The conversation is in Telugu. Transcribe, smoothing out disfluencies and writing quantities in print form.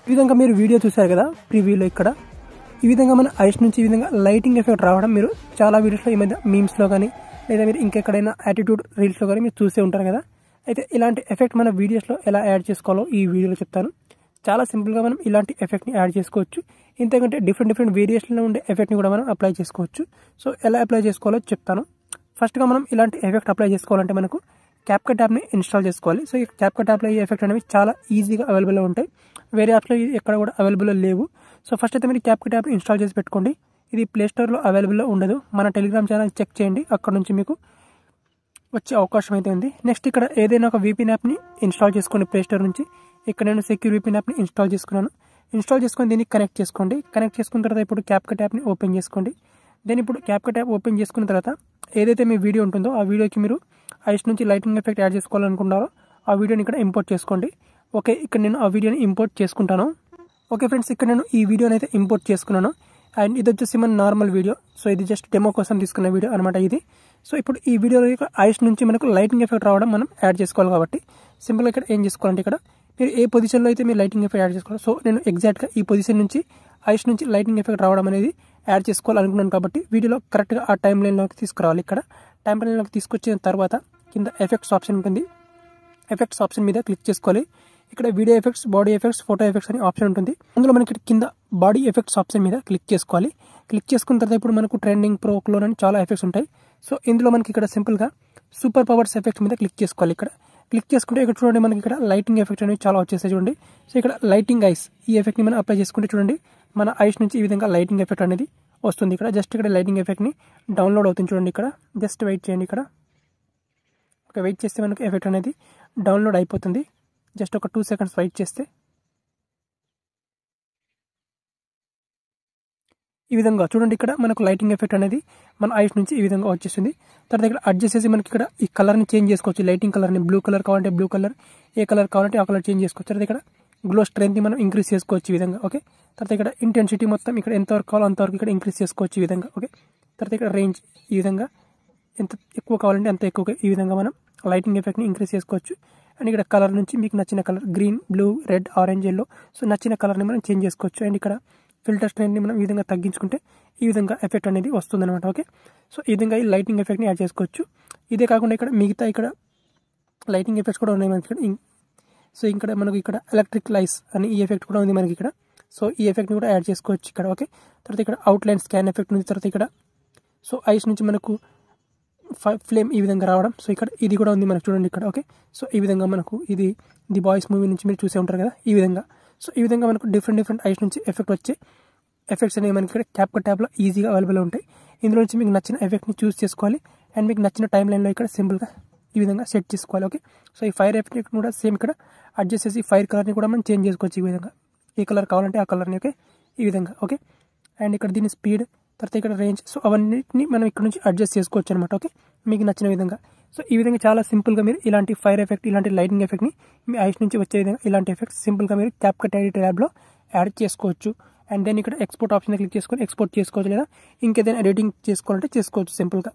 ఈ విధంగా మీరు వీడియో చూశారు కదా ప్రివ్యూలో ఇక్కడ ఈ విధంగా మన ఐస్ నుంచి ఈ విధంగా లైటింగ్ ఎఫెక్ట్ రావడం మీరు చాలా వీడియోస్లో ఈ మధ్య మీమ్స్లో కానీ లేదా మీరు ఇంకెక్కడైనా యాటిట్యూడ్ రీల్స్లో కానీ మీరు చూసే ఉంటారు కదా. అయితే ఇలాంటి ఎఫెక్ట్ మన వీడియోస్లో ఎలా యాడ్ చేసుకోవాలో ఈ వీడియోలో చెప్తాను. చాలా సింపుల్గా మనం ఇలాంటి ఎఫెక్ట్ని యాడ్ చేసుకోవచ్చు. ఇంతకంటే డిఫరెంట్ వేరియేషన్లో ఉండే ఎఫెక్ట్ని కూడా మనం అప్లై చేసుకోవచ్చు. సో ఎలా అప్లై చేసుకోవాలో చెప్తాను. ఫస్ట్గా మనం ఇలాంటి ఎఫెక్ట్ అప్లై చేసుకోవాలంటే మనకు క్యాప్కట్ యాప్ని ఇన్స్టాల్ చేసుకోవాలి. సో ఈ క్యాప్కట్ యాప్లో ఈ ఎఫెక్ట్ అనేవి చాలా ఈజీగా అవైలబుల్లో ఉంటాయి. వేరే యాప్స్లో ఎక్కడ కూడా అవైలబుల్లో లేవు. సో ఫస్ట్ అయితే మీరు క్యాప్కట్ యాప్ని ఇన్స్టాల్ చేసి పెట్టుకోండి. ఇది ప్లేస్టోర్లో అవైలబుల్లో ఉండదు. మన టెలిగ్రామ్ ఛానల్ చెక్ చేయండి, అక్కడ నుంచి మీకు వచ్చే అవకాశం అయితే ఉంది. నెక్స్ట్ ఇక్కడ ఏదైనా ఒక VPN యాప్ని ఇన్స్టాల్ చేసుకోండి ప్లేస్టోర్ నుంచి. ఇక్కడ నేను సెక్యూర్ VPN యాప్ని ఇన్స్టాల్ చేసుకున్నాను. ఇన్స్టాల్ చేసుకొని దీన్ని కనెక్ట్ చేసుకోండి. కనెక్ట్ చేసుకున్న తర్వాత ఇప్పుడు క్యాప్కట్ యాప్ని ఓపెన్ చేసుకోండి. దెన్ ఇప్పుడు క్యాప్కట్ యాప్ ఓపెన్ చేసుకున్న తర్వాత ఏదైతే మీ వీడియో ఉంటుందో ఆ వీడియోకి మీరు ఐస్ నుంచి లైటింగ్ ఎఫెక్ట్ యాడ్ చేసుకోవాలనుకుంటారో ఆ వీడియోని ఇక్కడ ఇంపోర్ట్ చేసుకోండి. ఓకే, ఇక్కడ నేను ఆ వీడియోని ఇంపోర్ట్ చేసుకుంటాను. ఓకే ఫ్రెండ్స్, ఇక్కడ నేను ఈ వీడియోని అయితే ఇంపోర్ట్ చేసుకున్నాను. అండ్ ఇది వచ్చేసి మన నార్మల్ వీడియో. సో ఇది జస్ట్ డెమో కోసం తీసుకున్న వీడియో అనమాట ఇది. సో ఇప్పుడు ఈ వీడియోలో ఐస్ నుంచి మనకు లైటింగ్ ఎఫెక్ట్ రావడం మనం యాడ్ చేసుకోవాలి కాబట్టి సింపుల్గా ఇక్కడ ఏం చేసుకోవాలంటే ఇక్కడ మీరు ఏ పొజిషన్లో అయితే మీరు లైటింగ్ ఎఫెక్ట్ యాడ్ చేసుకోవాలి. సో నేను ఎగ్జాక్ట్గా ఈ పొజిషన్ నుంచి ఐస్ నుంచి లైటింగ్ ఎఫెక్ట్ రావడం అనేది యాడ్ చేసుకోవాలనుకున్నాను కాబట్టి వీడియోలో కరెక్ట్గా ఆ టైం లైన్లోకి తీసుకురావాలి. ఇక్కడ టైం లైన్లోకి తీసుకొచ్చిన తర్వాత కింద ఎఫెక్ట్స్ ఆప్షన్ ఉంటుంది. ఎఫెక్ట్స్ ఆప్షన్ మీద క్లిక్ చేసుకోవాలి. ఇక్కడ video effects, body effects, photo effects అని ఆప్షన్ ఉంటుంది. అందులో మనకి కింద బాడీ ఎఫెక్ట్స్ ఆప్షన్ మీద క్లిక్ చేసుకోవాలి. క్లిక్ చేసుకున్న తర్వాత ఇప్పుడు మనకు ట్రెండింగ్, ప్రో, క్లోన్ అని చాలా ఎఫెక్ట్స్ ఉంటాయి. సో ఇందులో మనకి ఇక్కడ సింపుల్గా సూపర్ పవర్స్ ఎఫెక్ట్ మీద క్లిక్ చేసుకోవాలి. ఇక్కడ క్లిక్ చేసుకుంటే ఇక్కడ చూడండి మనకి ఇక్కడ లైటింగ్ ఎఫెక్ట్ అనేవి చాలా వచ్చేస్తాయి చూడండి. సో ఇక్కడ లైటింగ్ ఐస్ ఈ ఎఫెక్ట్ని మనం అప్లై చేసుకుంటే చూడండి మన ఐస్ నుంచి ఈ విధంగా లైటింగ్ ఎఫెక్ట్ అనేది వస్తుంది. ఇక్కడ జస్ట్ ఇక్కడ లైటింగ్ ఎఫెక్ట్ని డౌన్లోడ్ అవుతుంది చూడండి. ఇక్కడ జస్ట్ వెయిట్ చేయండి. ఇక్కడ ఓకే, వెయిట్ చేస్తే మనకు ఎఫెక్ట్ అనేది డౌన్లోడ్ అయిపోతుంది. జస్ట్ ఒక 2 seconds వెయిట్ చేస్తే ఈ విధంగా చూడండి ఇక్కడ మనకు లైటింగ్ ఎఫెక్ట్ అనేది మన ఐస్ నుంచి ఈ విధంగా వచ్చేసింది. తర్వాత ఇక్కడ అడ్జస్ట్ చేసి మనకి ఇక్కడ ఈ కలర్ని చేంజ్ చేసుకోవచ్చు. లైటింగ్ కలర్ని బ్లూ కలర్ కావాలంటే బ్లూ కలర్, ఏ కలర్ కావాలంటే ఆ కలర్ చేంజ్ చేసుకోవచ్చు. తర్వాత ఇక్కడ గ్లో స్ట్రెంత్ని మనం ఇంక్రీజ్ చేసుకోవచ్చు ఈ విధంగా. ఓకే, తర్వాత ఇక్కడ ఇంటెన్సిటీ మొత్తం ఇక్కడ ఎంతవరకు కావాలో అంతవరకు ఇక్కడ ఇంక్రీజ్ చేసుకోవచ్చు ఈ విధంగా. ఓకే, తర్వాత ఇక్కడ రేంజ్ ఈ విధంగా ఎంత ఎక్కువ కావాలంటే అంత ఎక్కువగా ఈ విధంగా మనం లైటింగ్ ఎఫెక్ట్ని ఇంక్రీజ్ చేసుకోవచ్చు. అండ్ ఇక్కడ కలర్ నుంచి మీకు నచ్చిన colour green, blue, red, orange, yellow so నచ్చిన కలర్ని మనం చేంజ్ చేసుకోవచ్చు. అండ్ ఇక్కడ ఫిల్టర్ స్ట్రెంత్ని మనం ఈ విధంగా తగ్గించుకుంటే ఈ విధంగా ఎఫెక్ట్ అనేది వస్తుందన్నమాట. ఓకే, సో ఈ విధంగా ఈ లైటింగ్ ఎఫెక్ట్ని యాడ్ చేసుకోవచ్చు. ఇదే కాకుండా ఇక్కడ మిగతా ఇక్కడ లైటింగ్ ఎఫెక్ట్స్ కూడా ఉన్నాయి మనకి ఇక్కడ. సో ఇక్కడ మనకు ఇక్కడ ఎలక్ట్రిక్ లైట్స్ అని ఈ ఎఫెక్ట్ కూడా ఉంది మనకి ఇక్కడ. సో ఈ ఎఫెక్ట్ని కూడా యాడ్ చేసుకోవచ్చు ఇక్కడ. ఓకే, తర్వాత ఇక్కడ అవుట్లైన్ స్కాన్ ఎఫెక్ట్ ఉంది. తర్వాత ఇక్కడ సో ఐస్ నుంచి మనకు ఫ్లేమ్ ఈ విధంగా రావడం. సో ఇక్కడ ఇది కూడా ఉంది మనకు చూడండి ఇక్కడ. ఓకే, సో ఈ విధంగా మనకు ఇది ది బాయ్స్ మూవీ నుంచి మీరు చూసే ఉంటారు కదా ఈ విధంగా. సో ఈ విధంగా మనకు డిఫరెంట్ ఐస్ నుంచి ఎఫెక్ట్ వచ్చే ఎఫెక్ట్స్ అనేవి మనకి ఇక్కడ క్యాప్కట్ యాప్లో ఈజీగా అవైలబుల్ ఉంటాయి. ఇందులో నుంచి మీకు నచ్చిన ఎఫెక్ట్ని చూస్ చేసుకోవాలి. అండ్ మీకు నచ్చిన టైం లైన్లో ఇక్కడ సింపుల్గా ఈ విధంగా సెట్ చేసుకోవాలి. ఓకే, సో ఈ ఫైర్ ఎఫెక్ట్ కూడా సేమ్ ఇక్కడ అడ్జస్ట్ చేసి ఫైర్ కలర్ని కూడా మనం చేంజ్ చేసుకోవచ్చు ఈ విధంగా. ఏ కలర్ కావాలంటే ఆ కలర్ని. ఓకే, ఈ విధంగా. ఓకే, అండ్ ఇక్కడ దీని స్పీడ్, తర్వాత ఇక్కడ రేంజ్, సో అవన్నిటిని మనం ఇక్కడ నుంచి అడ్జస్ట్ చేసుకోవచ్చు అనమాట. ఓకే, మీకు నచ్చిన విధంగా. సో ఈ విధంగా చాలా సింపుల్గా మీరు ఇలాంటి ఫైర్ ఎఫెక్ట్, ఇలాంటి లైటింగ్ ఎఫెక్ట్ని మీ ఐస్ నుంచి వచ్చే విధంగా ఇలాంటి ఎఫెక్ట్స్ సింపుల్గా మీరు క్యాప్కట్ ఎడిటర్ యాప్లో యాడ్ చేసుకోవచ్చు. అండ్ దెన్ ఇక్కడ ఎక్స్పోర్ట్ ఆప్షన్ క్లిక్ చేసుకొని ఎక్స్పోర్ట్ చేసుకోవచ్చు, లేదా ఇంకేదైనా ఎడిటింగ్ చేసుకోవాలంటే చేసుకోవచ్చు సింపుల్గా.